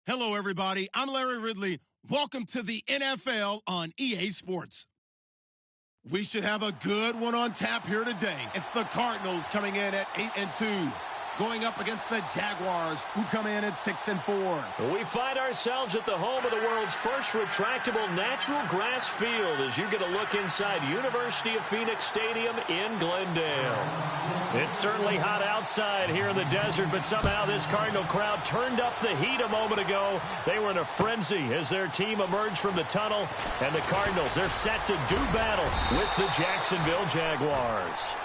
Hello, everybody. I'm Larry Ridley. Welcome to the NFL on EA Sports. We should have a good one on tap here today. It's the Cardinals coming in at 8-2, going up against the Jaguars, who come in at 6-4. We find ourselves at the home of the world's first retractable natural grass field as you get a look inside University of Phoenix Stadium in Glendale. It's certainly hot outside here in the desert, but somehow this Cardinal crowd turned up the heat a moment ago. They were in a frenzy as their team emerged from the tunnel, and the Cardinals, they're set to do battle with the Jacksonville Jaguars.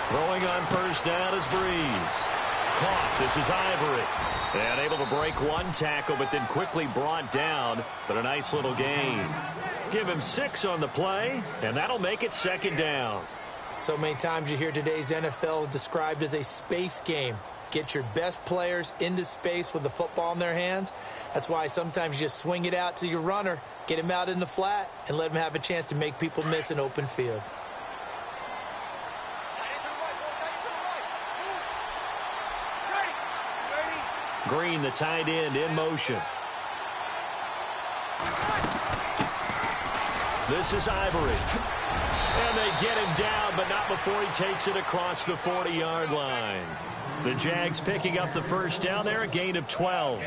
Throwing on first down is Breeze. Caught. This is Ivory. And able to break one tackle, but then quickly brought down. But a nice little gain. Give him 6 on the play, and that'll make it second down. So many times you hear today's NFL described as a space game. Get your best players into space with the football in their hands. That's why sometimes you just swing it out to your runner, get him out in the flat, and let him have a chance to make people miss an open field. Green, the tight end, in motion. This is Ivory. And they get him down, but not before he takes it across the 40-yard line. The Jags picking up the first down there, a gain of 12.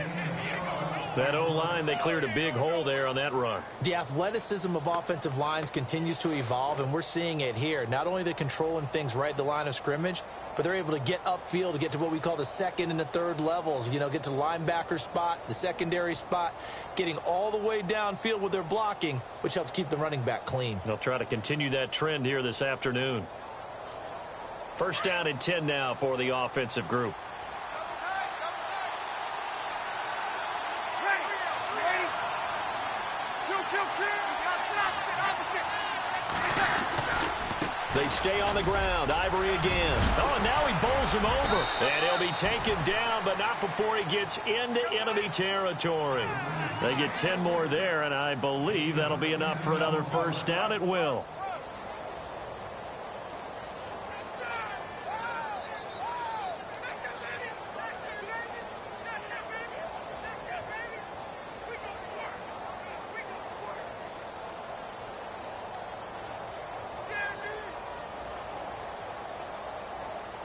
That O-line, they cleared a big hole there on that run. The athleticism of offensive lines continues to evolve, and we're seeing it here. Not only the controlling things right at the line of scrimmage, but they're able to get upfield to get to what we call the second and the third levels. You know, get to the linebacker spot, the secondary spot, getting all the way downfield with their blocking, which helps keep the running back clean. They'll try to continue that trend here this afternoon. First down and 10 now for the offensive group. They stay on the ground. Ivory again. Oh, and now he bowls him over. And he'll be taken down, but not before he gets into enemy territory. They get 10 more there, and I believe that'll be enough for another first down. It will.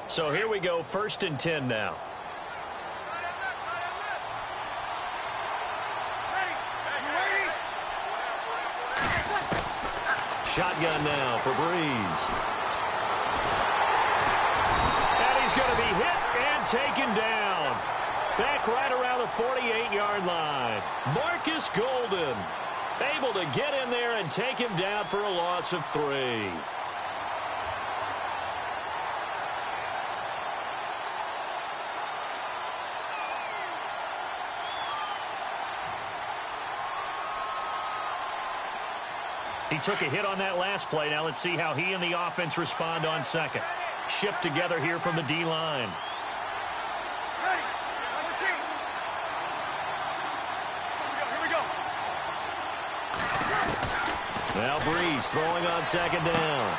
So here we go, first and 10 now. Shotgun now for Breeze. And he's going to be hit and taken down. Back right around the 48-yard line. Marcus Golden able to get in there and take him down for a loss of 3. He took a hit on that last play. Now let's see how he and the offense respond on second. Shift together here from the D-line. Now Breeze throwing on second down.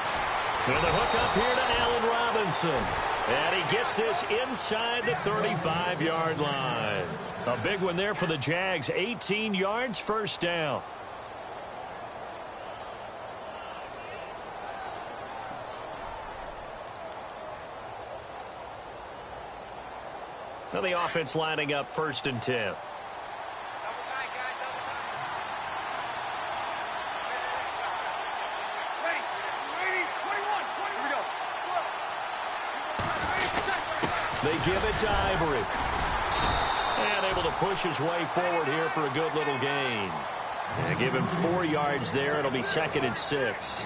And the hook up here to Allen Robinson. And he gets this inside the 35-yard line. A big one there for the Jags. 18 yards, first down. Now the offense lining up first and 10. They give it to Ivory. And able to push his way forward here for a good little gain. And give him 4 yards there. It'll be second and 6.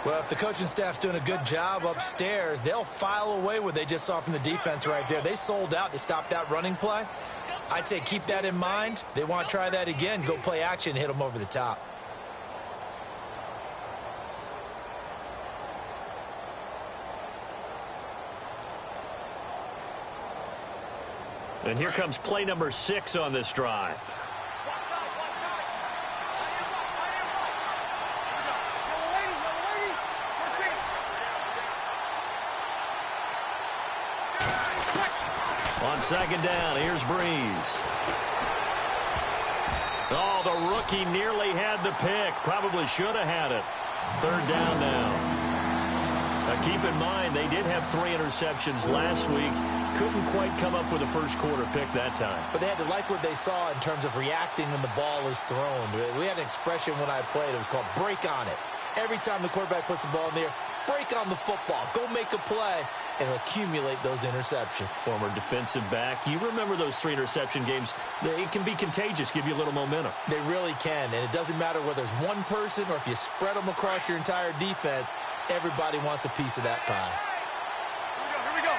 Well, if the coaching staff's doing a good job upstairs, they'll file away what they just saw from the defense right there. They sold out to stop that running play. I'd say keep that in mind. They want to try that again, go play action, hit them over the top. And here comes play number 6 on this drive. On second down, here's Breeze. Oh, the rookie nearly had the pick. Probably should have had it. Third down now. Now keep in mind, they did have 3 interceptions last week. Couldn't quite come up with a first-quarter pick that time. But they had to like what they saw in terms of reacting when the ball is thrown. We had an expression when I played. It was called break on it. Every time the quarterback puts the ball in the air, break on the football. Go make a play and accumulate those interceptions. Former defensive back. You remember those 3 interception games. It can be contagious, give you a little momentum. They really can, and it doesn't matter whether it's one person or if you spread them across your entire defense. Everybody wants a piece of that pie. Here we go.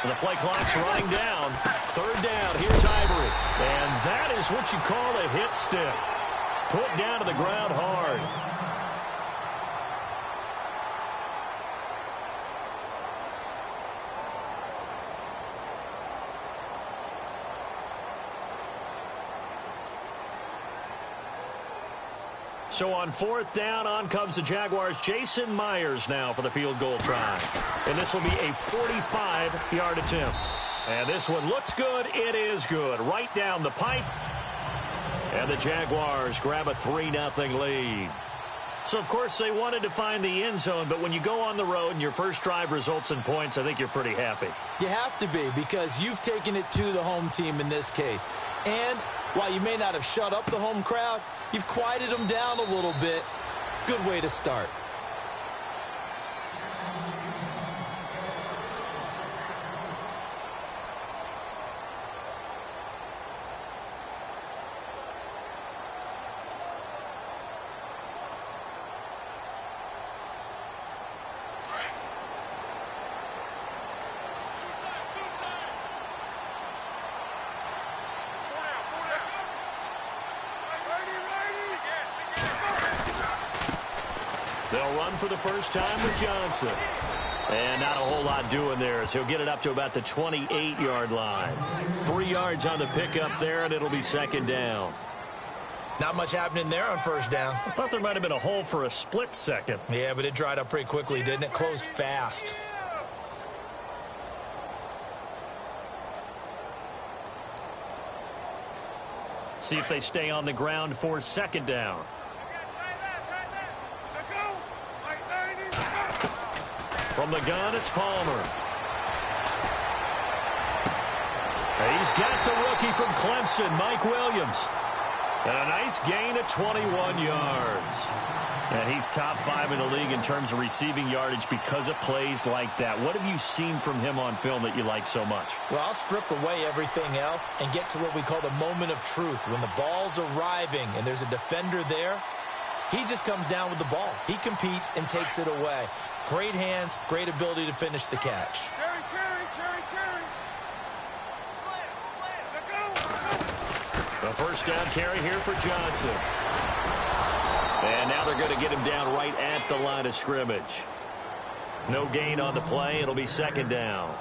The play clock's running down. Third down. Here's Ivory. And that is what you call a hit stick. Put down to the ground hard. So on fourth down, on comes the Jaguars' Jason Myers now for the field goal try. And this will be a 45-yard attempt. And this one looks good. It is good. Right down the pipe. And the Jaguars grab a 3-0 lead. So, of course, they wanted to find the end zone, but when you go on the road and your first drive results in points, I think you're pretty happy. You have to be, because you've taken it to the home team in this case. And while you may not have shut up the home crowd, you've quieted them down a little bit. Good way to start. They'll run for the first time with Johnson. And not a whole lot doing there as he'll get it up to about the 28-yard line. 3 yards on the pickup there, and it'll be second down. Not much happening there on first down. I thought there might have been a hole for a split second. Yeah, but it dried up pretty quickly, didn't it? Closed fast. See if they stay on the ground for second down. From the gun, it's Palmer. He's got the rookie from Clemson, Mike Williams. And a nice gain of 21 yards. And he's top 5 in the league in terms of receiving yardage because of plays like that. What have you seen from him on film that you like so much? Well, I'll strip away everything else and get to what we call the moment of truth. When the ball's arriving and there's a defender there, he just comes down with the ball. He competes and takes it away. Great hands, great ability to finish the catch. The first down carry here for Johnson. And now they're going to get him down right at the line of scrimmage. No gain on the play. It'll be second down.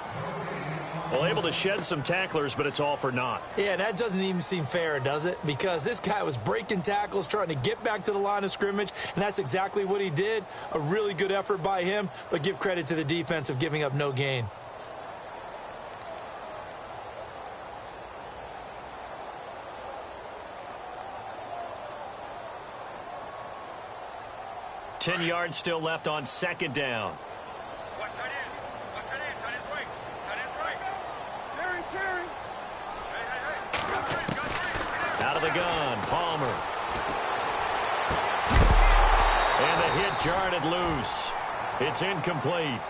Well, able to shed some tacklers, but it's all for naught. Yeah, that doesn't even seem fair, does it? Because this guy was breaking tackles, trying to get back to the line of scrimmage, and that's exactly what he did. A really good effort by him, but give credit to the defense of giving up no gain. Ten yards still left on second down. Out of the gun, Palmer. And the hit jarred it loose. It's incomplete.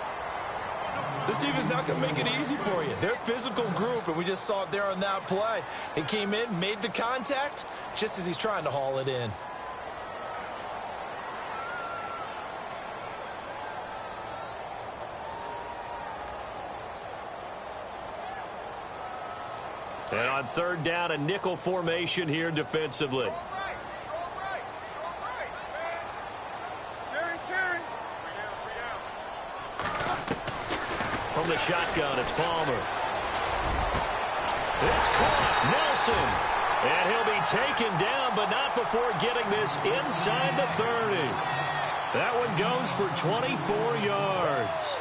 This defense not going to make it easy for you. They're a physical group, and we just saw it there on that play. He came in, made the contact, just as he's trying to haul it in. And on third down, a nickel formation here defensively. From the shotgun, it's Palmer. It's caught. Nelson. And he'll be taken down, but not before getting this inside the 30. That one goes for 24 yards.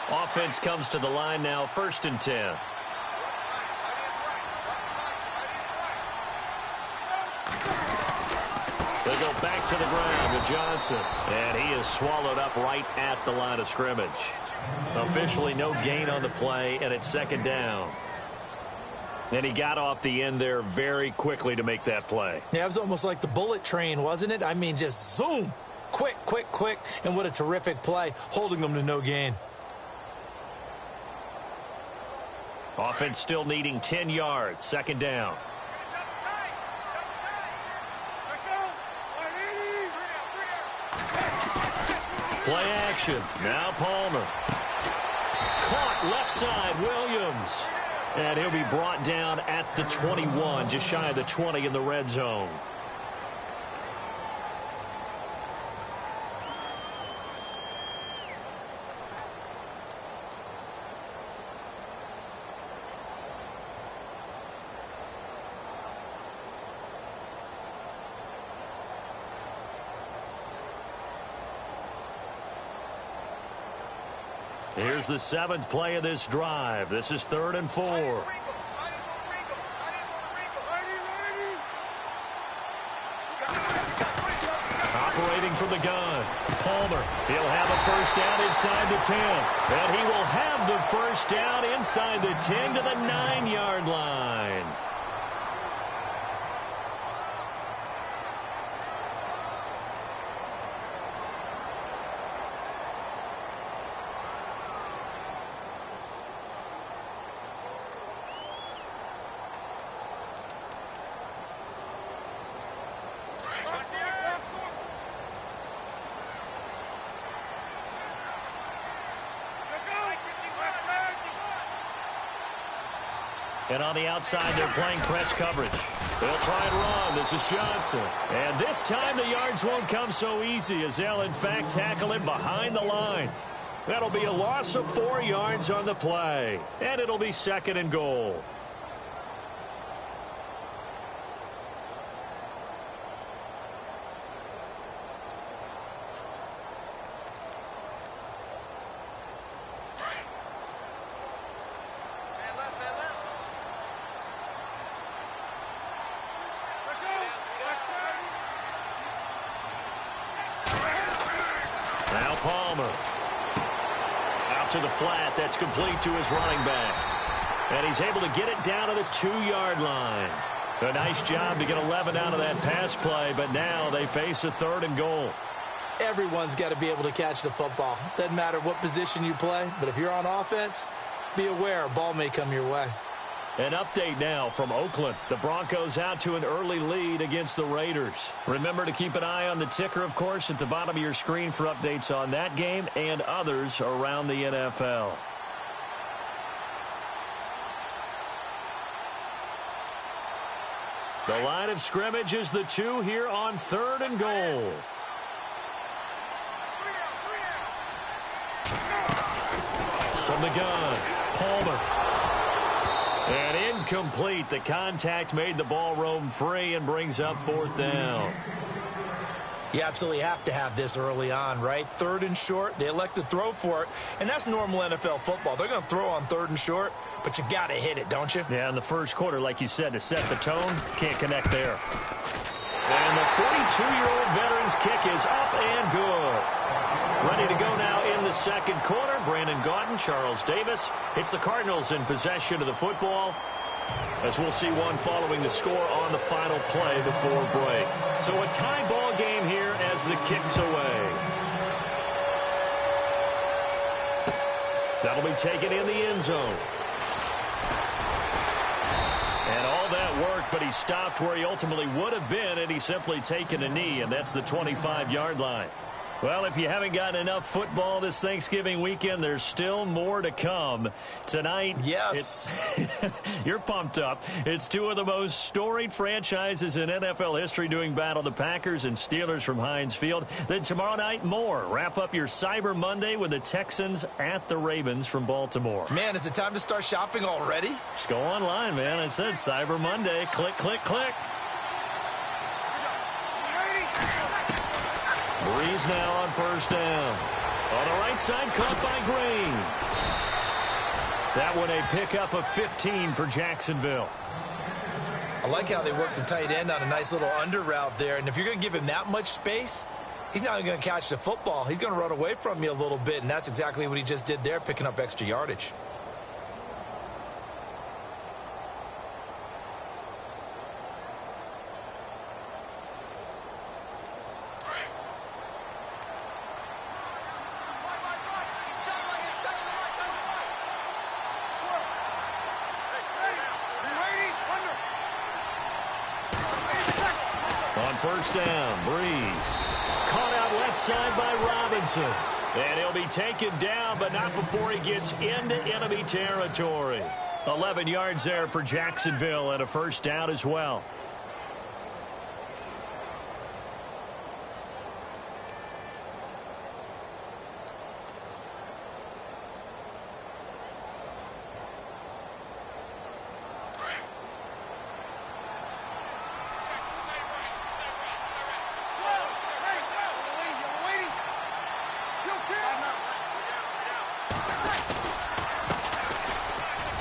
Offense comes to the line now, 1st and 10. They go back to the ground to Johnson. And he is swallowed up right at the line of scrimmage. Officially no gain on the play, and it's 2nd down. And he got off the end there very quickly to make that play. Yeah, it was almost like the bullet train, wasn't it? I mean, just zoom. Quick, quick, quick. And what a terrific play, holding them to no gain. Offense still needing 10 yards. 2nd down. Play action. Now Palmer. Caught left side, Williams. And he'll be brought down at the 21, just shy of the 20 in the red zone. Here's the 7th play of this drive. This is 3rd and 4. Operating from the gun. Palmer. He'll have a 1st down inside the 10. And he will have the 1st down inside the 10 to the 9-yard line. And on the outside, they're playing press coverage. They'll try and run. This is Johnson. And this time, the yards won't come so easy as they'll, in fact, tackle him behind the line. That'll be a loss of 4 yards on the play. And it'll be 2nd and goal. Now Palmer. Out to the flat. That's complete to his running back. And he's able to get it down to the 2-yard line. A nice job to get 11 out of that pass play, but now they face a 3rd and goal. Everyone's got to be able to catch the football. Doesn't matter what position you play, but if you're on offense, be aware a ball may come your way. An update now from Oakland. The Broncos out to an early lead against the Raiders. Remember to keep an eye on the ticker, of course, at the bottom of your screen for updates on that game and others around the NFL. The line of scrimmage is the 2 here on 3rd and goal. From the gun, Palmer. And incomplete. The contact made the ball roam free and brings up 4th down. You absolutely have to have this early on, right? 3rd and short, they elect to throw for it, and that's normal NFL football. They're going to throw on 3rd and short, but you've got to hit it, don't you? Yeah, in the first quarter, like you said, to set the tone, can't connect there. And the 42-year-old veteran's kick is up and good. Ready to go now in the second quarter. Brandon Gaudin, Charles Davis. It's the Cardinals in possession of the football, as we'll see one following the score on the final play before break. So a tie ball game here as the kick's away. That'll be taken in the end zone. And all that work, but he stopped where he ultimately would have been, and he's simply taken a knee, and that's the 25-yard line. Well, if you haven't gotten enough football this Thanksgiving weekend, there's still more to come. Tonight, yes, you're pumped up. It's two of the most storied franchises in NFL history doing battle, the Packers and Steelers from Heinz Field. Then tomorrow night, more. Wrap up your Cyber Monday with the Texans at the Ravens from Baltimore. Man, is it time to start shopping already? Just go online, man. I said Cyber Monday. Click, click, click. Breeze now on first down. On the right side, caught by Green. That one a pickup of 15 for Jacksonville. I like how they work the tight end on a nice little under route there. And if you're going to give him that much space, he's not going to catch the football. He's going to run away from you a little bit, and that's exactly what he just did there, picking up extra yardage. First down, Breeze. Caught out left side by Robinson. And he'll be taken down, but not before he gets into enemy territory. 11 yards there for Jacksonville and a first down as well.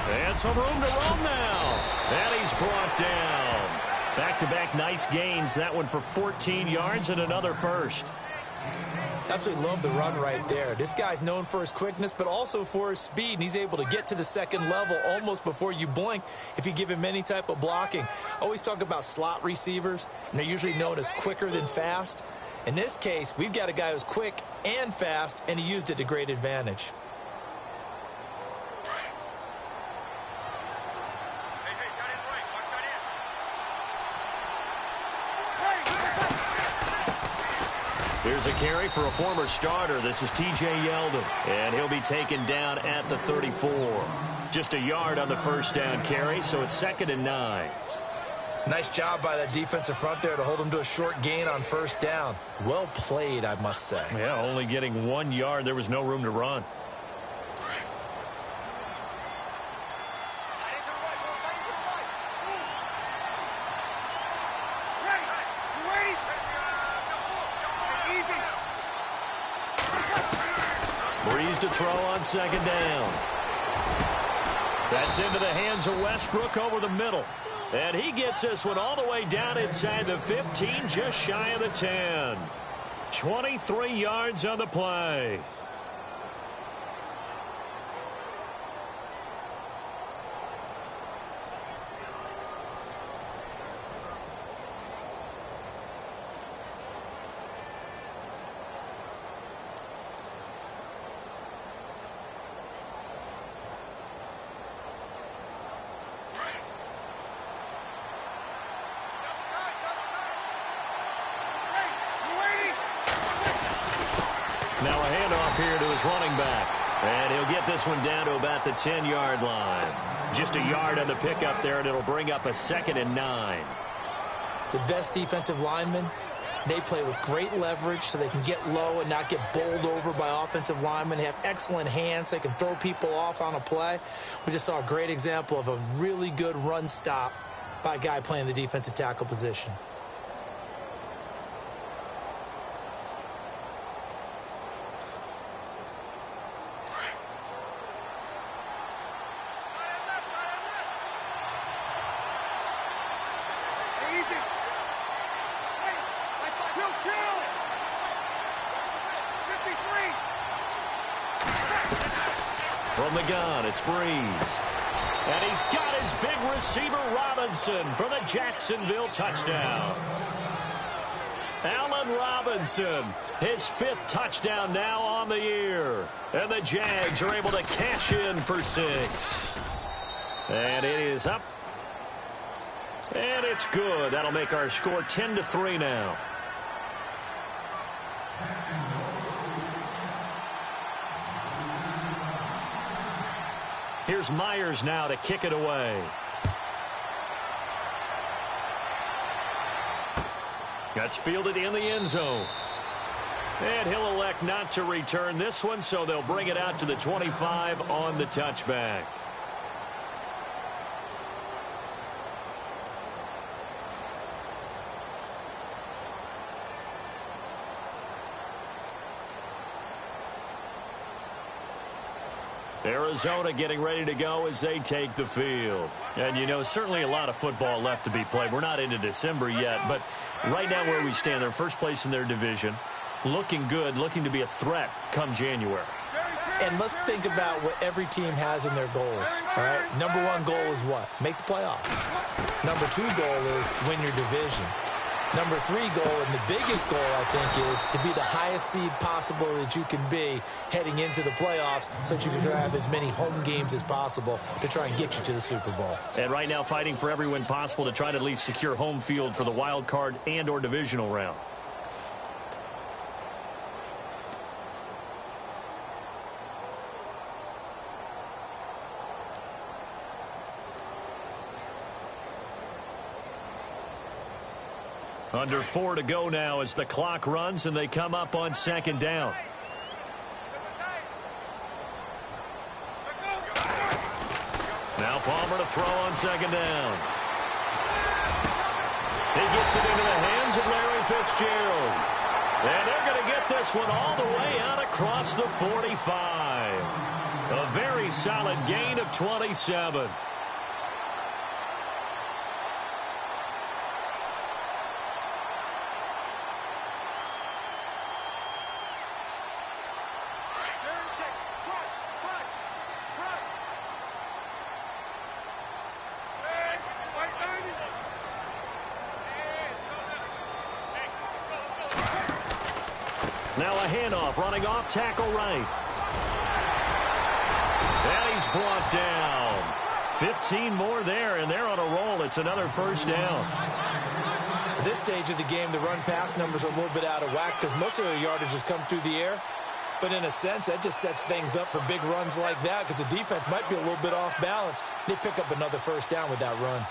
And some room to roam now. And he's brought down. Back-to-back nice gains. That one for 14 yards and another first. Absolutely love the run right there. This guy's known for his quickness, but also for his speed. And he's able to get to the second level almost before you blink if you give him any type of blocking. I always talk about slot receivers, and they're usually known as quicker than fast. In this case, we've got a guy who's quick and fast, and he used it to great advantage. Here's a carry for a former starter. This is T.J. Yeldon, and he'll be taken down at the 34. Just a yard on the first down carry, so it's 2nd and 9. Nice job by that defensive front there to hold him to a short gain on first down. Well played, I must say. Yeah, only getting 1 yard. There was no room to run. Breeze to throw on 2nd down. That's into the hands of Westbrook over the middle. And he gets this one all the way down inside the 15, just shy of the 10. 23 yards on the play. Now a handoff here to his running back. And he'll get this one down to about the 10-yard line. Just a yard on the pickup there, and it'll bring up a 2nd and 9. The best defensive linemen, they play with great leverage so they can get low and not get bowled over by offensive linemen. They have excellent hands. They can throw people off on a play. We just saw a great example of a really good run stop by a guy playing the defensive tackle position. From the gun, it's Breeze. And he's got his big receiver, Robinson, for the Jacksonville touchdown. Allen Robinson, his 5th touchdown now on the year. And the Jags are able to cash in for 6. And it is up. And it's good. That'll make our score 10-3 now. Here's Myers now to kick it away. That's fielded in the end zone. And he'll elect not to return this one, so they'll bring it out to the 25 on the touchback. Arizona getting ready to go as they take the field. And, you know, certainly a lot of football left to be played. We're not into December yet, but right now where we stand, they're first place in their division. Looking good, looking to be a threat come January. And let's think about what every team has in their goals. All right? Number 1 goal is what? Make the playoffs. Number 2 goal is win your division. Number 3 goal, and the biggest goal, I think, is to be the highest seed possible that you can be heading into the playoffs so that you can have as many home games as possible to try and get you to the Super Bowl. And right now fighting for every win possible to try to at least secure home field for the wild card and or divisional round. Under 4 to go now as the clock runs and they come up on 2nd down. Now Palmer to throw on 2nd down. He gets it into the hands of Larry Fitzgerald. And they're going to get this one all the way out across the 45. A very solid gain of 27. Now a handoff, running off tackle right. And he's brought down. 15 more there, and they're on a roll. It's another first down. At this stage of the game, the run-pass numbers are a little bit out of whack because most of the yardage has come through the air. But in a sense, that just sets things up for big runs like that because the defense might be a little bit off balance. They pick up another first down with that run.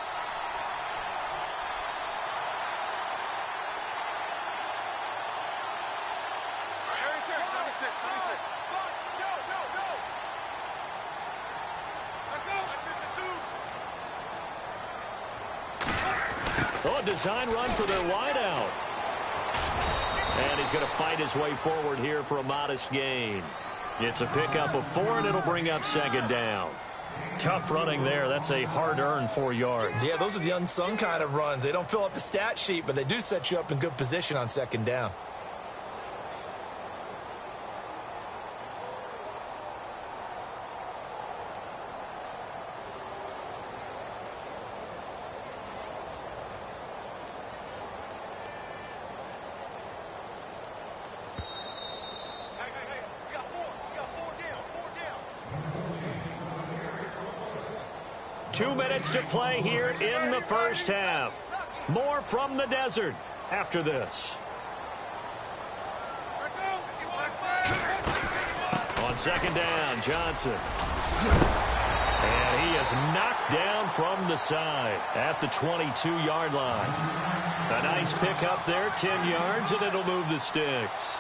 Oh, a design run for their wideout. And he's going to fight his way forward here for a modest gain. It's a pickup of 4, and it'll bring up 2nd down. Tough running there. That's a hard-earned 4 yards. Yeah, those are the unsung kind of runs. They don't fill up the stat sheet, but they do set you up in good position on 2nd down. Two minutes to play here in the first half. More from the desert after this. On 2nd down, Johnson. And he is knocked down from the side at the 22-yard line. A nice pickup there, 10 yards, and it'll move the sticks.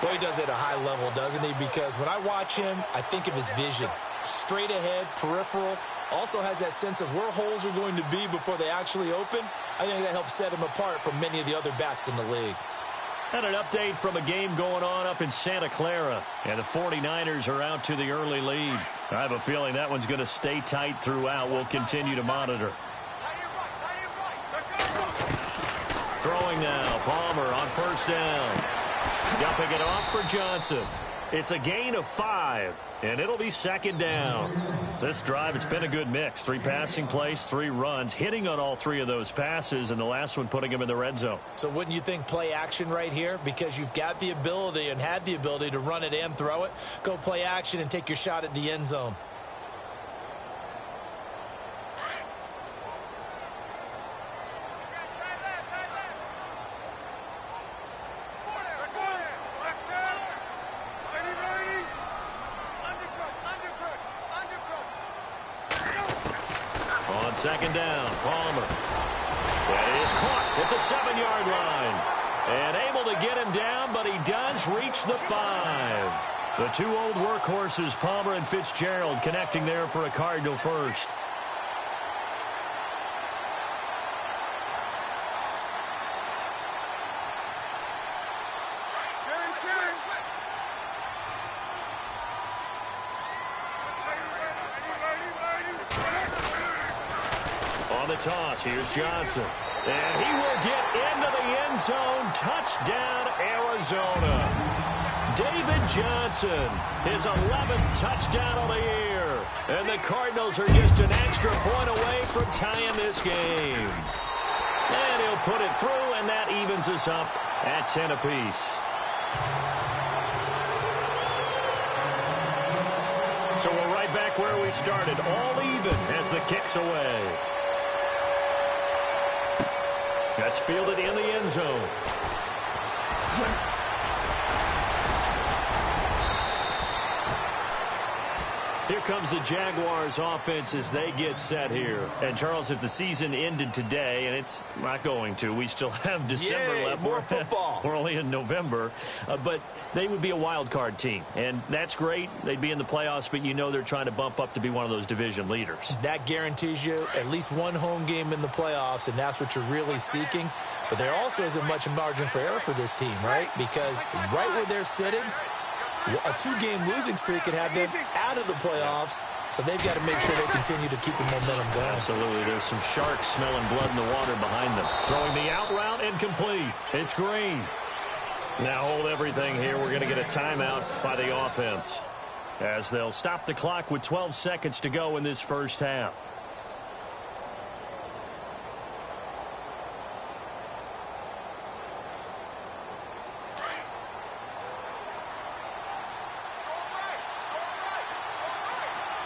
Boy, he does it at a high level, doesn't he? Because when I watch him, I think of his vision. Straight ahead, peripheral. Also has that sense of where holes are going to be before they actually open. I think that helps set him apart from many of the other backs in the league. And an update from a game going on up in Santa Clara. And the 49ers are out to the early lead. I have a feeling that one's going to stay tight throughout. We'll continue to monitor. Throwing now. Palmer on 1st down. Dumping it off for Johnson. It's a gain of 5, and it'll be second down. This drive, it's been a good mix. 3 passing plays, 3 runs, hitting on all 3 of those passes, and the last one putting him in the red zone. So wouldn't you think play action right here? Because you've got the ability and had the ability to run it and throw it. Go play action and take your shot at the end zone. On second down, Palmer. That is caught at the 7-yard line. And able to get him down, but he does reach the 5. The 2 old workhorses, Palmer and Fitzgerald, connecting there for a Cardinal first. On the toss, here's Johnson. And he will get into the end zone. Touchdown, Arizona. David Johnson, his 11th touchdown of the year. And the Cardinals are just an extra point away from tying this game. And he'll put it through, and that evens us up at 10 apiece. So we're right back where we started, all even as the kick's away. That's fielded in the end zone. Here comes the Jaguars offense as they get set here. And, Charles, if the season ended today, and it's not going to, we still have December left. More football. We're only in November. But they would be a wild card team. And that's great. They'd be in the playoffs, but you know they're trying to bump up to be one of those division leaders. That guarantees you at least one home game in the playoffs, and that's what you're really seeking. But there also isn't much margin for error for this team, right? Because right where they're sitting, a 2-game losing streak could have them out of the playoffs, so they've got to make sure they continue to keep the momentum going. Absolutely. There's some sharks smelling blood in the water behind them. Throwing the out route incomplete. It's Green. Now hold everything here. We're going to get a timeout by the offense as they'll stop the clock with 12 seconds to go in this first half.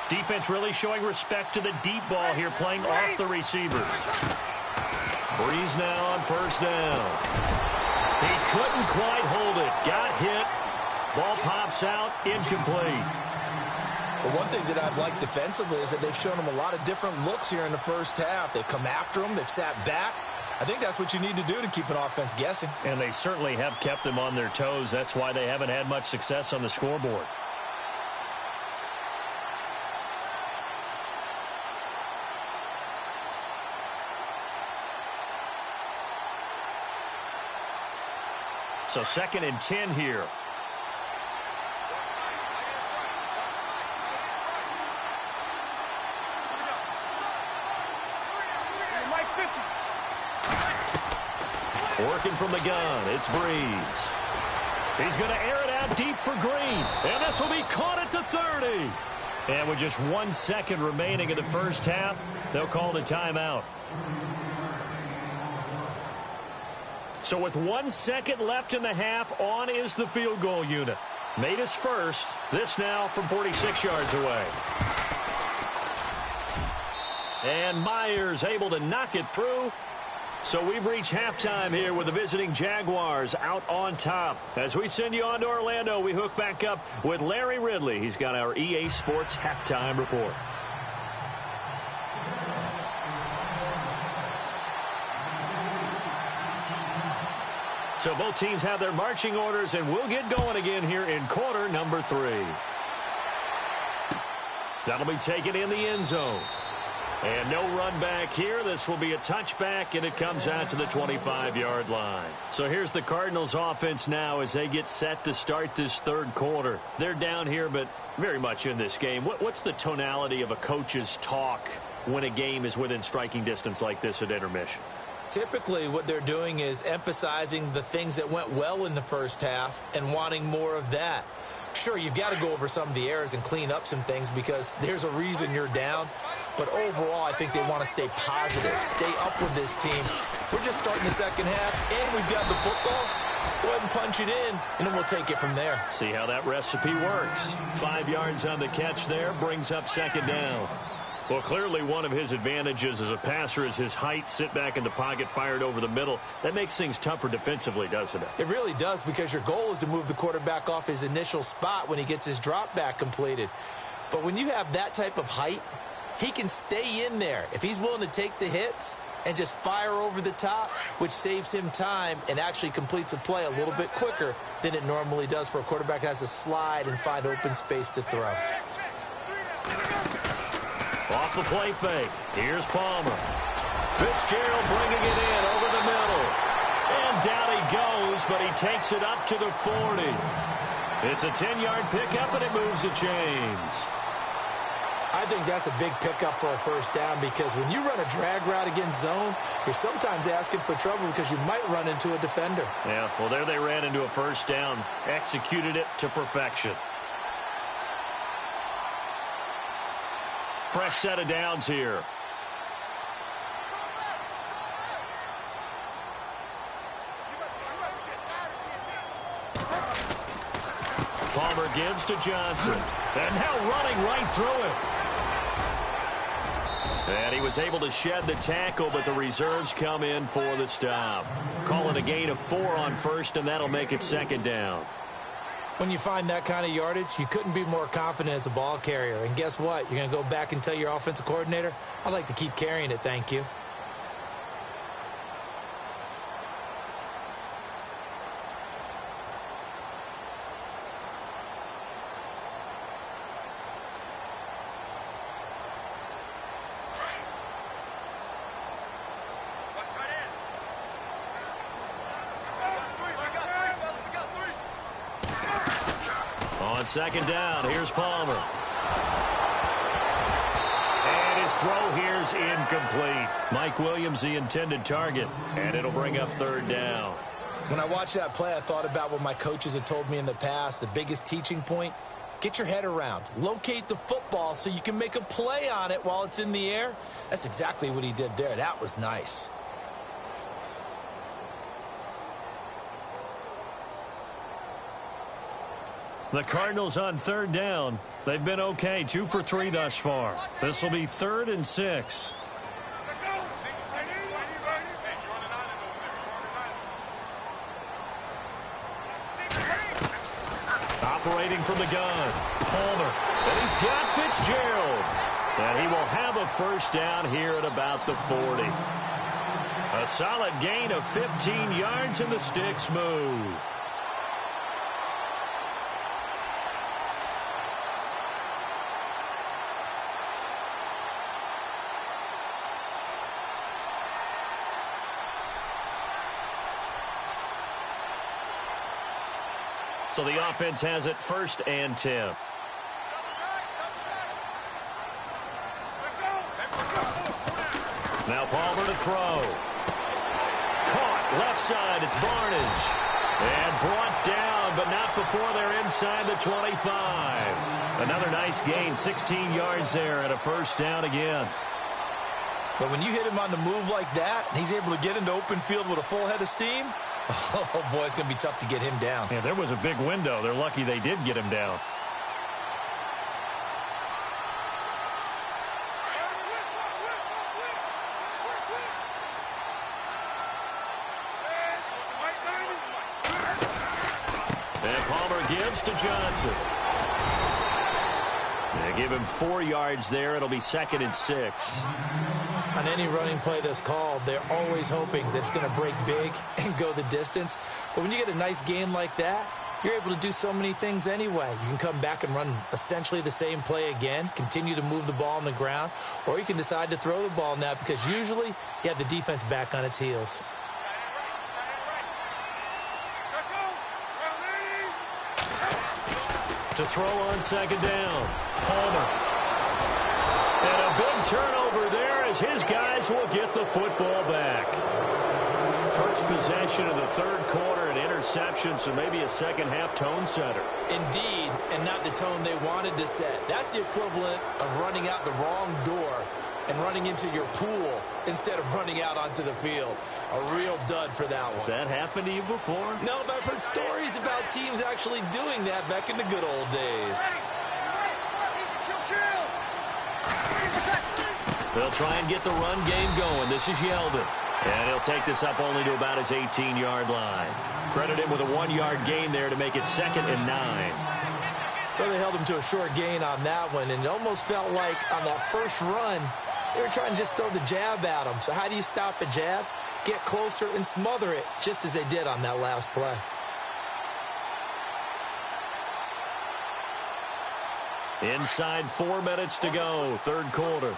Defense really showing respect to the deep ball here, playing off the receivers. Breeze now on first down. He couldn't quite hold it. Got hit. Ball pops out. Incomplete. But one thing that I've liked defensively is that they've shown them a lot of different looks here in the first half. They've come after them. They've sat back. I think that's what you need to do to keep an offense guessing. And they certainly have kept them on their toes. That's why they haven't had much success on the scoreboard. So 2nd and 10 here. Working from the gun, it's Breeze. He's going to air it out deep for Green. And this will be caught at the 30. And with just 1 second remaining in the first half, they'll call the timeout. So with 1 second left in the half, on is the field goal unit. Made his first. This now from 46 yards away. And Myers able to knock it through. So we've reached halftime here with the visiting Jaguars out on top. As we send you on to Orlando, we hook back up with Larry Ridley. He's got our EA Sports halftime report. So both teams have their marching orders, and we'll get going again here in quarter number 3. That'll be taken in the end zone. And no run back here. This will be a touchback, and it comes out to the 25-yard line. So here's the Cardinals offense now as they get set to start this third quarter. They're down here, but very much in this game. What's the tonality of a coach's talk when a game is within striking distance like this at intermission? Typically, what they're doing is emphasizing the things that went well in the first half and wanting more of that. Sure, you've got to go over some of the errors and clean up some things because there's a reason you're down. But overall, I think they want to stay positive, stay up with this team. We're just starting the second half, and we've got the football. Let's go ahead and punch it in, and then we'll take it from there. See how that recipe works. 5 yards on the catch there, brings up second down. Well, clearly one of his advantages as a passer is his height, sit back in the pocket, fired over the middle. That makes things tougher defensively, doesn't it? It really does, because your goal is to move the quarterback off his initial spot when he gets his drop back completed. But when you have that type of height, he can stay in there. If he's willing to take the hits and just fire over the top, which saves him time and actually completes a play a little bit quicker than it normally does for a quarterback who has to slide and find open space to throw. Off the play fake. Here's Palmer. Fitzgerald bringing it in over the middle. And down he goes, but he takes it up to the 40. It's a 10-yard pickup, and it moves the chains. I think that's a big pickup for a first down, because when you run a drag route against zone, you're sometimes asking for trouble because you might run into a defender. Yeah, well, there they ran into a first down. Executed it to perfection. Fresh set of downs here. Palmer gives to Johnson. And now running right through it. And he was able to shed the tackle, but the reserves come in for the stop. Call it a gain of 4 on first, and that'll make it second down. When you find that kind of yardage, you couldn't be more confident as a ball carrier. And guess what? You're going to go back and tell your offensive coordinator, I'd like to keep carrying it, thank you. On second down, here's Palmer. And his throw here's incomplete. Mike Williams, the intended target, and it'll bring up third down. When I watched that play, I thought about what my coaches had told me in the past. The biggest teaching point, get your head around. Locate the football so you can make a play on it while it's in the air. That's exactly what he did there. That was nice. The Cardinals on third down. They've been okay, 2 for 3 thus far. This will be 3rd and 6. Operating from the gun, Palmer. And he's got Fitzgerald. And he will have a first down here at about the 40. A solid gain of 15 yards, and the sticks move. So the offense has it 1st and 10. Now Palmer to throw. Caught left side. It's Barnage. And brought down, but not before they're inside the 25. Another nice gain, 16 yards there, and a first down again. But when you hit him on the move like that, and he's able to get into open field with a full head of steam, oh, boy, it's going to be tough to get him down. Yeah, there was a big window. They're lucky they did get him down. And Palmer gives to Johnson. They give him 4 yards there. It'll be 2nd and 6. On any running play that's called, they're always hoping that it's going to break big and go the distance. But when you get a nice gain like that, you're able to do so many things anyway. You can come back and run essentially the same play again, continue to move the ball on the ground, or you can decide to throw the ball now, because usually you have the defense back on its heels. To throw on second down, Palmer. And a big turnover there as his guys will get the football back. First possession completion in the third quarter, an interception, so maybe a second-half tone setter. Indeed, and not the tone they wanted to set. That's the equivalent of running out the wrong door and running into your pool instead of running out onto the field. A real dud for that one. Has that happened to you before? No, but I've heard stories about teams actually doing that back in the good old days. They'll try and get the run game going. This is Yeldon. And he'll take this up only to about his 18-yard line. Credit him with a 1-yard gain there to make it 2nd and 9. Well, they held him to a short gain on that one, and it almost felt like on that first run, they were trying to just throw the jab at him. So how do you stop a jab? Get closer and smother it, just as they did on that last play. Inside 4 minutes to go, third quarter.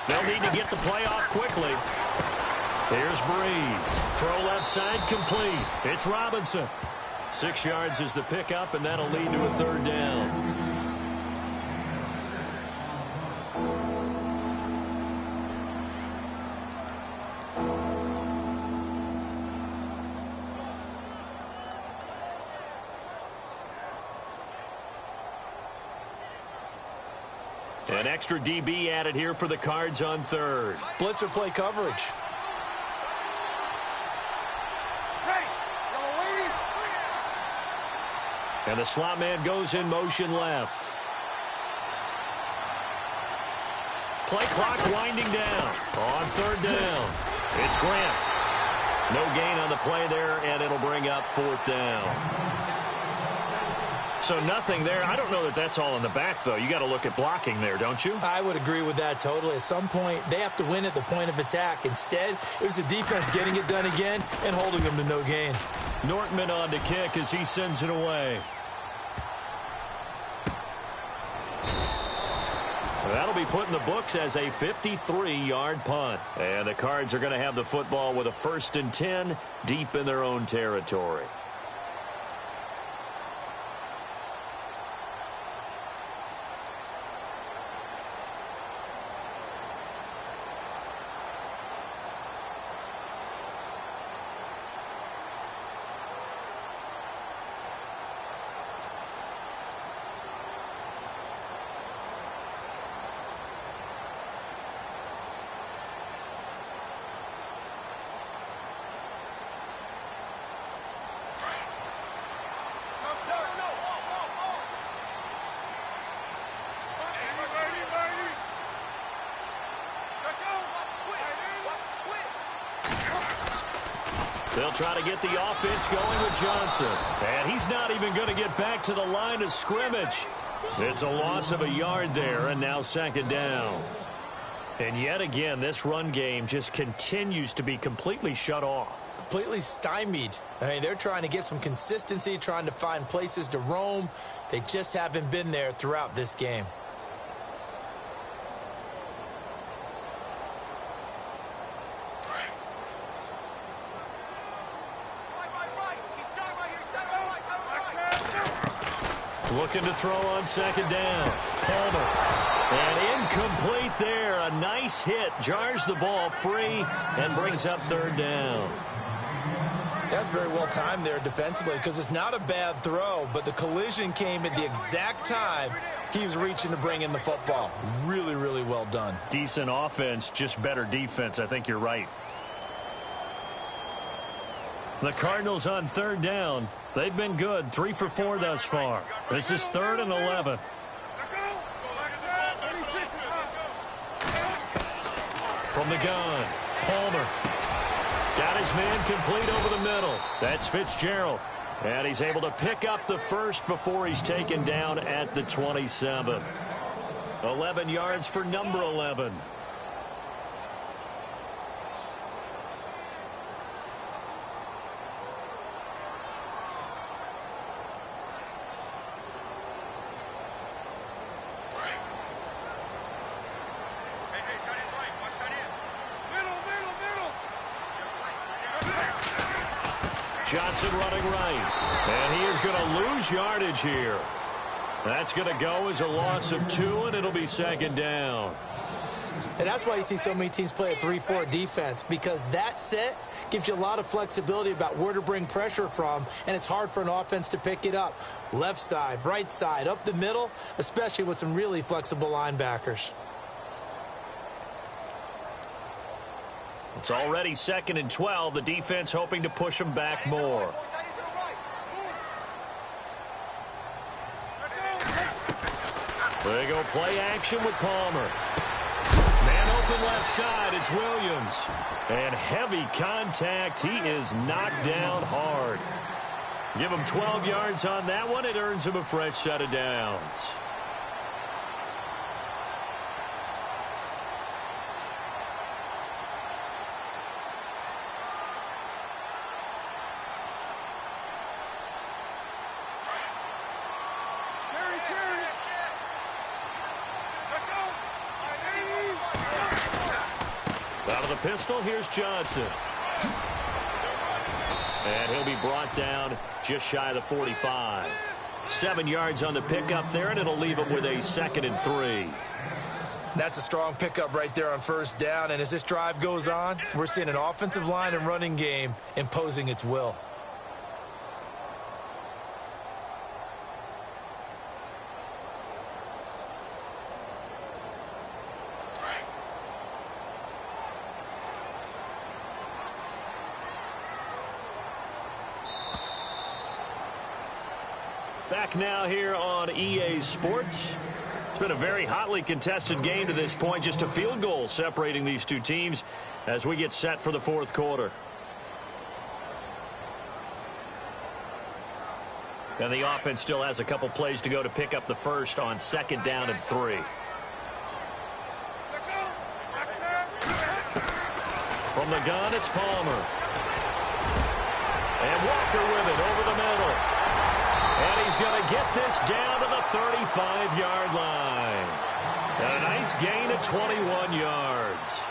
They'll need to get the play off quickly. Here's Breeze. Throw left side complete. It's Robinson. 6 yards is the pickup, and that'll lead to a third down. An extra DB added here for the Cards on third. Blitzer play coverage. And the slot man goes in motion left. Play clock winding down. On third down. It's Grant. No gain on the play there, and it'll bring up 4th down. So nothing there. I don't know that that's all in the back, though. You got to look at blocking there, don't you? I would agree with that totally. At some point, they have to win at the point of attack. Instead, it was the defense getting it done again and holding them to no gain. Nortman on to kick as he sends it away. That'll be put in the books as a 53-yard punt. And the Cards are going to have the football with a 1st and 10 deep in their own territory. They'll try to get the offense going with Johnson. And he's not even going to get back to the line of scrimmage. It's a loss of a yard there, and now 2nd down. And yet again, this run game just continues to be completely shut off. Completely stymied. I mean, they're trying to get some consistency, trying to find places to roam. They just haven't been there throughout this game. Looking to throw on 2nd down. Palmer. And incomplete there. A nice hit. Jars the ball free and brings up 3rd down. That's very well timed there defensively because it's not a bad throw, but the collision came at the exact time he was reaching to bring in the football. Really, really well done. Decent offense, just better defense. I think you're right. The Cardinals on 3rd down. They've been good, 3 for 4 thus far. This is 3rd and 11. From the gun, Palmer. Got his man complete over the middle. That's Fitzgerald. And he's able to pick up the first before he's taken down at the 27. 11 yards for number 11. Johnson running right. And he is going to lose yardage here. That's going to go as a loss of 2, and it'll be second down. And that's why you see so many teams play a 3-4 defense, because that set gives you a lot of flexibility about where to bring pressure from, and it's hard for an offense to pick it up. Left side, right side, up the middle, especially with some really flexible linebackers. It's already 2nd and 12. The defense hoping to push them back more. There you go, play action with Palmer. Man open left side, it's Williams. And heavy contact, he is knocked down hard. Give him 12 yards on that one, it earns him a fresh set of downs. Out of the pistol, here's Johnson. And he'll be brought down just shy of the 45. 7 yards on the pickup there, and it'll leave him with a 2nd and 3. That's a strong pickup right there on first down, and as this drive goes on, we're seeing an offensive line and running game imposing its will. Back now here on EA Sports. It's been a very hotly contested game to this point. Just a field goal separating these two teams as we get set for the fourth quarter. And the offense still has a couple plays to go to pick up the first on 2nd down and 3. From the gun, it's Palmer. And Walker with it over the middle. And he's going to get this down to the 35-yard line. And a nice gain of 21 yards.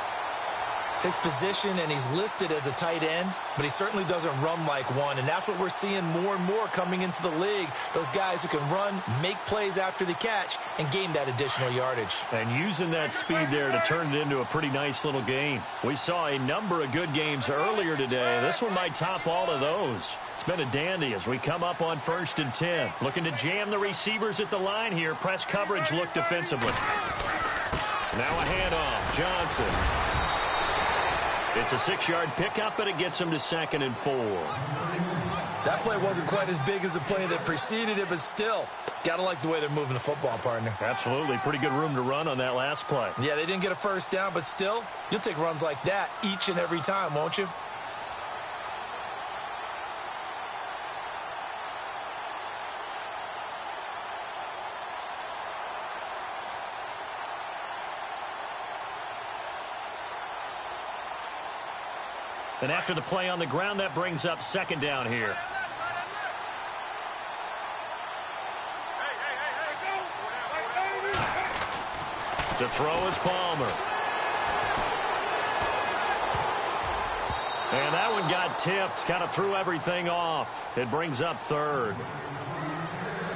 His position, and he's listed as a tight end, but he certainly doesn't run like one, and that's what we're seeing more and more coming into the league. Those guys who can run, make plays after the catch, and gain that additional yardage. And using that speed there to turn it into a pretty nice little game. We saw a number of good games earlier today. This one might top all of those. It's been a dandy as we come up on 1st and 10. Looking to jam the receivers at the line here. Press coverage look defensively. Now a handoff. Johnson. It's a 6-yard pickup, and it gets him to 2nd and 4. That play wasn't quite as big as the play that preceded it, but still, got to like the way they're moving the football, partner. Absolutely. Pretty good room to run on that last play. Yeah, they didn't get a first down, but still, you'll take runs like that each and every time, won't you? And after the play on the ground, that brings up 2nd down here. To throw is Palmer. And that one got tipped, kind of threw everything off. It brings up 3rd.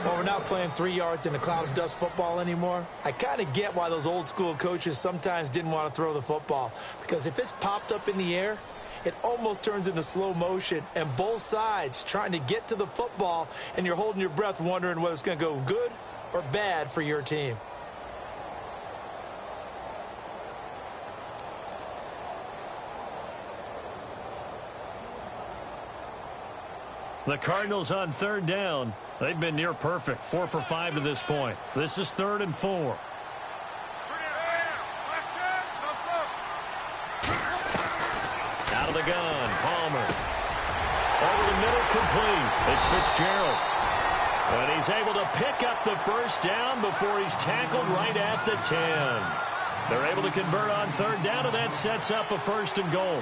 Well, we're not playing 3 yards in a cloud of dust football anymore. I kind of get why those old school coaches sometimes didn't want to throw the football. Because if it's popped up in the air, it almost turns into slow motion, and both sides trying to get to the football, and you're holding your breath wondering whether it's going to go good or bad for your team. The Cardinals on 3rd down. They've been near perfect, 4 for 5 to this point. This is 3rd and 4. Out of the gun, Palmer. Over the middle, complete. It's Fitzgerald. And he's able to pick up the first down before he's tackled right at the 10. They're able to convert on 3rd down, and that sets up a 1st and goal.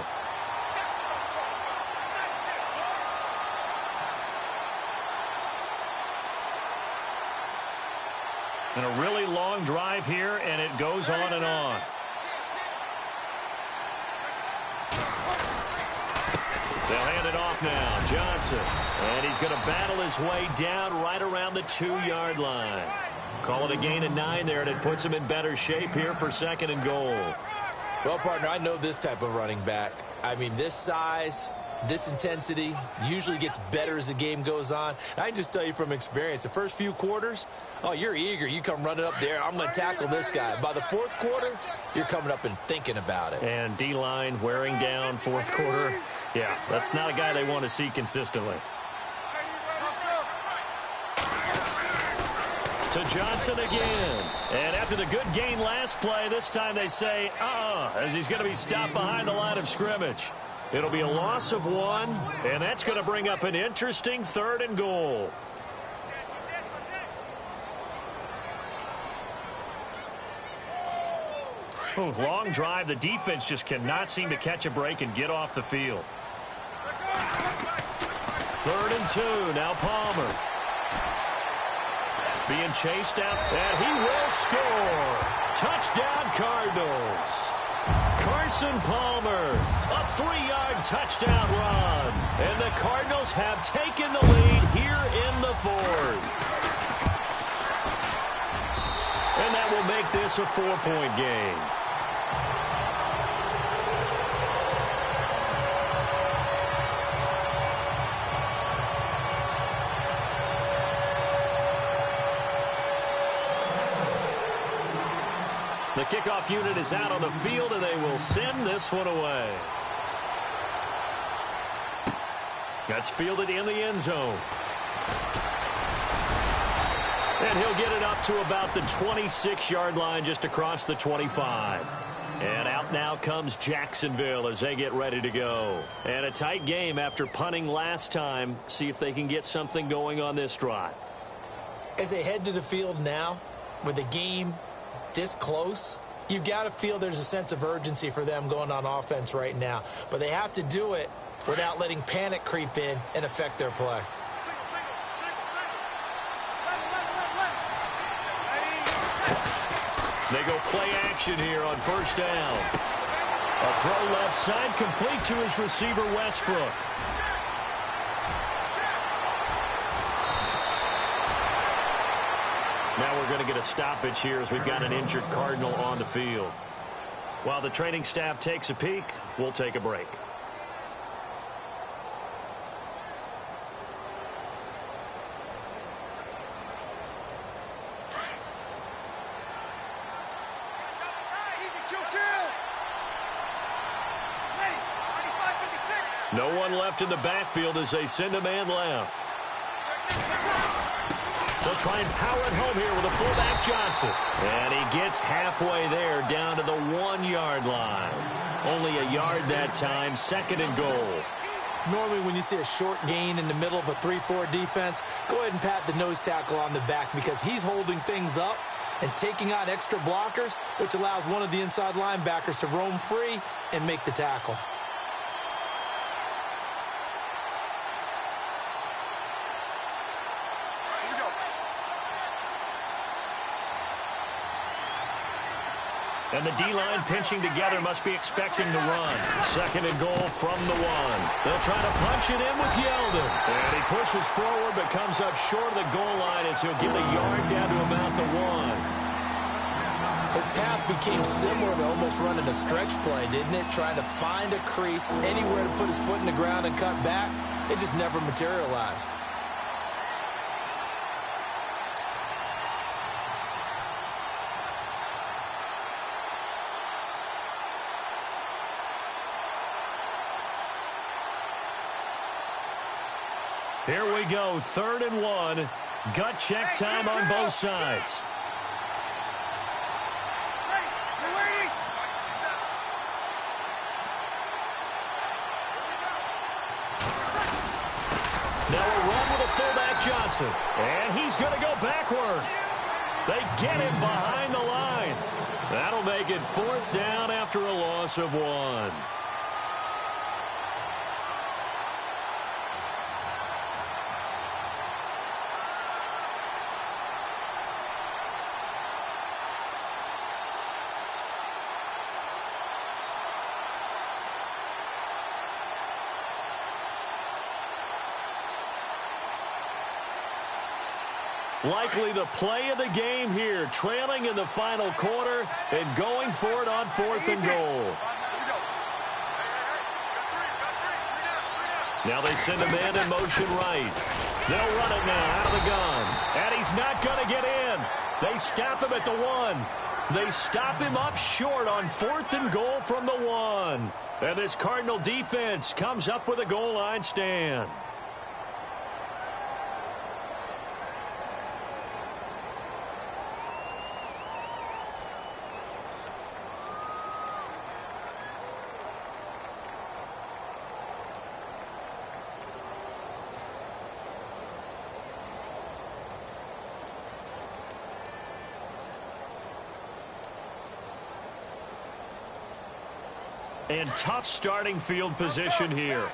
And a really long drive here, and it goes on and on. They'll hand it off now. Johnson. And he's going to battle his way down right around the 2-yard line. Call it a gain of 9 there, and it puts him in better shape here for 2nd and goal. Well, partner, I know this type of running back. I mean, this size, this intensity usually gets better as the game goes on. And I can just tell you from experience, the first few quarters, oh, you're eager. You come running up there. I'm going to tackle this guy. By the 4th quarter, you're coming up and thinking about it. And D-line wearing down 4th quarter. Yeah, that's not a guy they want to see consistently. To Johnson again. And after the good gain last play, this time they say, as he's going to be stopped behind the line of scrimmage. It'll be a loss of 1, and that's going to bring up an interesting 3rd and goal. Long drive. The defense just cannot seem to catch a break and get off the field. 3rd and 2. Now Palmer. Being chased out, and he will score. Touchdown, Cardinals. Carson Palmer, a 3-yard touchdown run. And the Cardinals have taken the lead here in the 4th. And that will make this a 4-point game. The kickoff unit is out on the field, and they will send this one away. That's fielded in the end zone. And he'll get it up to about the 26-yard line, just across the 25. And out now comes Jacksonville as they get ready to go. And a tight game after punting last time. See if they can get something going on this drive. As they head to the field now, with the game this close, you've got to feel there's a sense of urgency for them going on offense right now. But they have to do it without letting panic creep in and affect their play. They go play action here on 1st down. A throw left side, complete to his receiver, Westbrook. Now we're going to get a stoppage here as we've got an injured Cardinal on the field. While the training staff takes a peek, we'll take a break. No one left in the backfield as they send a man left. They'll try and power it home here with a fullback, Johnson. And he gets halfway there, down to the 1-yard line. Only a yard that time, 2nd and goal. Normally when you see a short gain in the middle of a 3-4 defense, go ahead and pat the nose tackle on the back because he's holding things up and taking on extra blockers, which allows one of the inside linebackers to roam free and make the tackle. And the D-line pinching together, must be expecting to run. 2nd and goal from the 1. They'll try to punch it in with Yeldon. And he pushes forward but comes up short of the goal line as he'll get a yard down to about the 1. His path became similar to almost running a stretch play, didn't it? Trying to find a crease, anywhere to put his foot in the ground and cut back. It just never materialized. Here we go, 3rd and 1. Gut check time on both sides. Now a run with a fullback, Johnson. And he's going to go backward. They get him behind the line. That'll make it 4th down after a loss of 1. Likely the play of the game here, trailing in the final quarter and going for it on 4th and goal. Now they send a man in motion right. They'll run it now out of the gun. And he's not going to get in. They stop him at the 1. They stop him up short on 4th and goal from the 1. And this Cardinal defense comes up with a goal line stand. And tough starting field position here.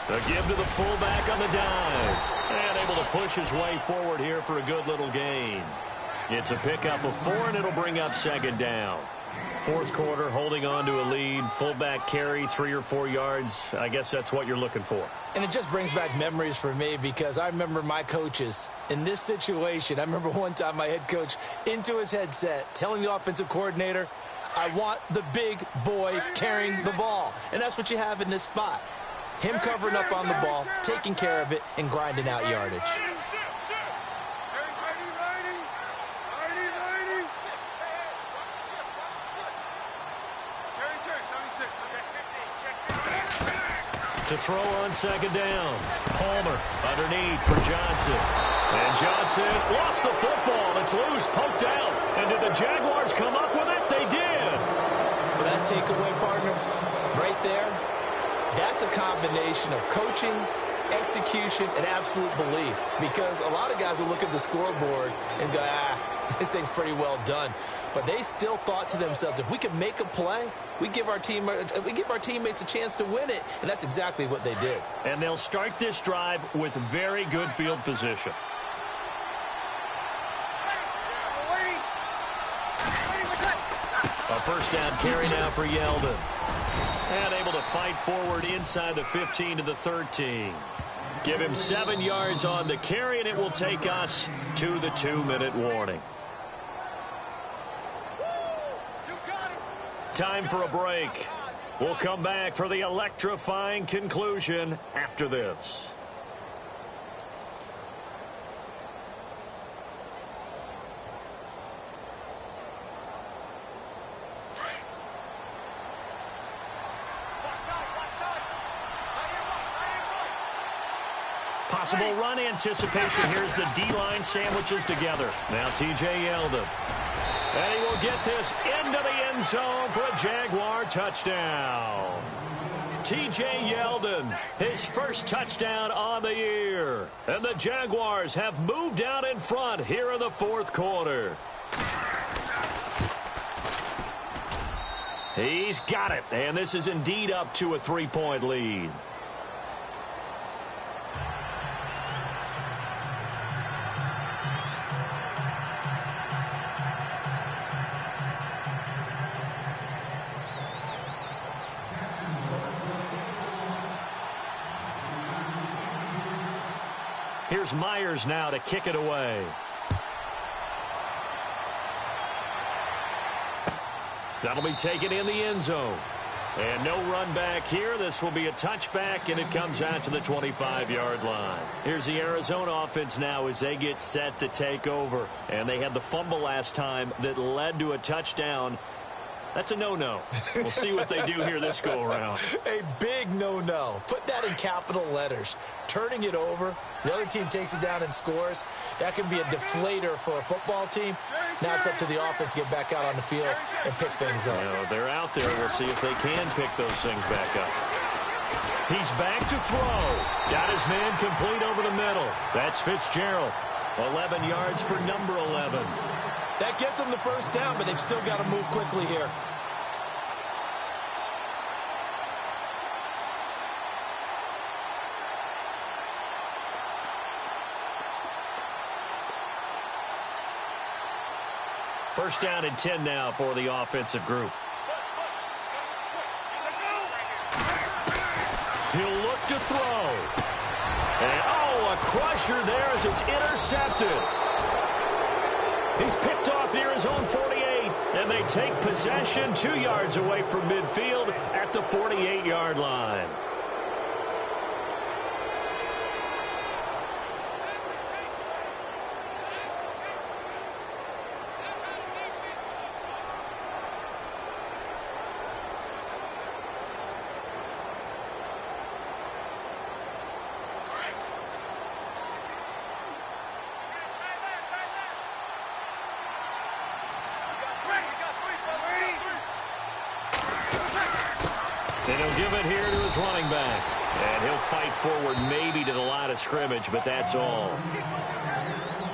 A give to the fullback on the dive. And able to push his way forward here for a good little gain. It's a pickup of 4, and it'll bring up 2nd down. 4th quarter, holding on to a lead. Fullback carry, 3 or 4 yards. I guess that's what you're looking for. And it just brings back memories for me because I remember my coaches in this situation. I remember one time my head coach into his headset telling the offensive coordinator, I want the big boy carrying the ball. And that's what you have in this spot. Him covering up on the ball, taking care of it, and grinding out yardage. To throw on 2nd down. Palmer underneath for Johnson. And Johnson lost the football. It's loose, poked out. And did the Jaguars come up with it? They did. Well, that takeaway, partner, right there, that's a combination of coaching, execution, and absolute belief. Because a lot of guys will look at the scoreboard and go, this thing's pretty well done. But they still thought to themselves, if we can make a play, we give our teammates a chance to win it. And that's exactly what they did. And they'll start this drive with very good field position. A 1st down carry now for Yeldon. And able to fight forward inside the 15 to the 13. Give him 7 yards on the carry, and it will take us to the 2-minute warning. Time for a break. We'll come back for the electrifying conclusion after this. Possible run anticipation. Here's the D-line sandwiches together. Now T.J. Yeldon. And he will get this into the end zone for a Jaguar touchdown. T.J. Yeldon, his first touchdown on the year. And the Jaguars have moved out in front here in the 4th quarter. He's got it. And this is indeed up to a 3-point lead. Here's Myers now to kick it away. That'll be taken in the end zone. And no run back here. This will be a touchback, and it comes out to the 25-yard line. Here's the Arizona offense now as they get set to take over. And they had the fumble last time that led to a touchdown. That's a no-no. We'll see what they do here this go-around. A big no-no. Put that in capital letters. Turning it over, the other team takes it down and scores. That can be a deflator for a football team. Now it's up to the offense to get back out on the field and pick things up. They're out there. We'll see if they can pick those things back up. He's back to throw. Got his man complete over the middle. That's Fitzgerald. 11 yards for number 11. That gets them the first down, but they've still got to move quickly here. First down and 10 now for the offensive group. He'll look to throw. And, a crusher there as it's intercepted. He's picked off near his own 48, and they take possession 2 yards away from midfield at the 48-yard line. And he'll give it here to his running back. And he'll fight forward maybe to the line of scrimmage, but that's all.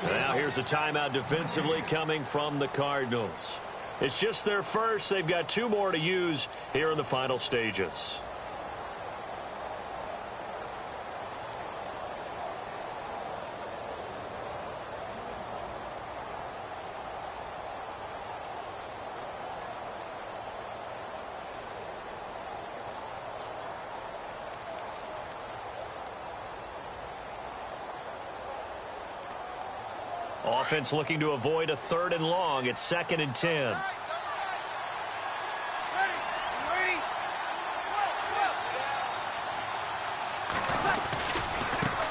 Now here's a timeout defensively coming from the Cardinals. It's just their first. They've got 2 more to use here in the final stages. Offense looking to avoid a 3rd and long. It's 2nd and 10.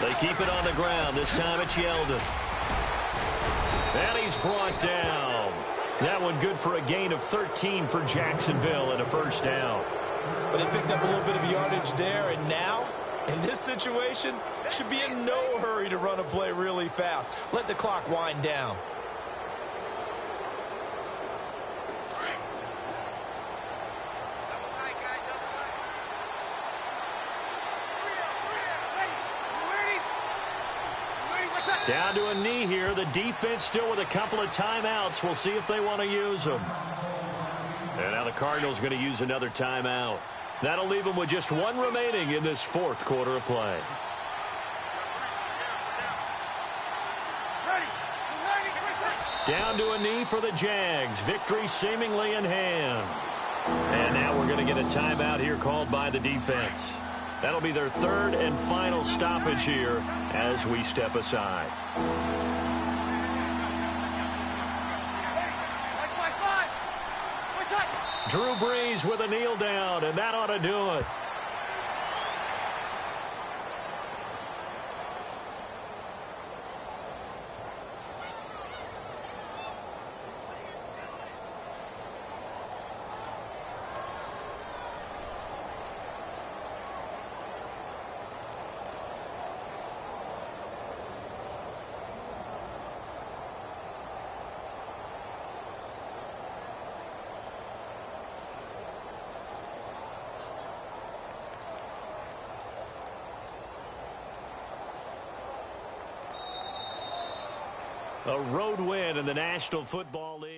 They keep it on the ground. This time it's Yeldon. And he's brought down. That one good for a gain of 13 for Jacksonville and a first down. But they picked up a little bit of yardage there, and now, in this situation, should be in no hurry to run a play really fast. Let the clock wind down. Down to a knee here. The defense still with a couple of timeouts. We'll see if they want to use them. And now the Cardinals are going to use another timeout. That'll leave them with just 1 remaining in this 4th quarter of play. Down to a knee for the Jags. Victory seemingly in hand. And now we're going to get a timeout here called by the defense. That'll be their 3rd and final stoppage here as we step aside. Drew Brees with a kneel down, and that ought to do it. A road win in the National Football League.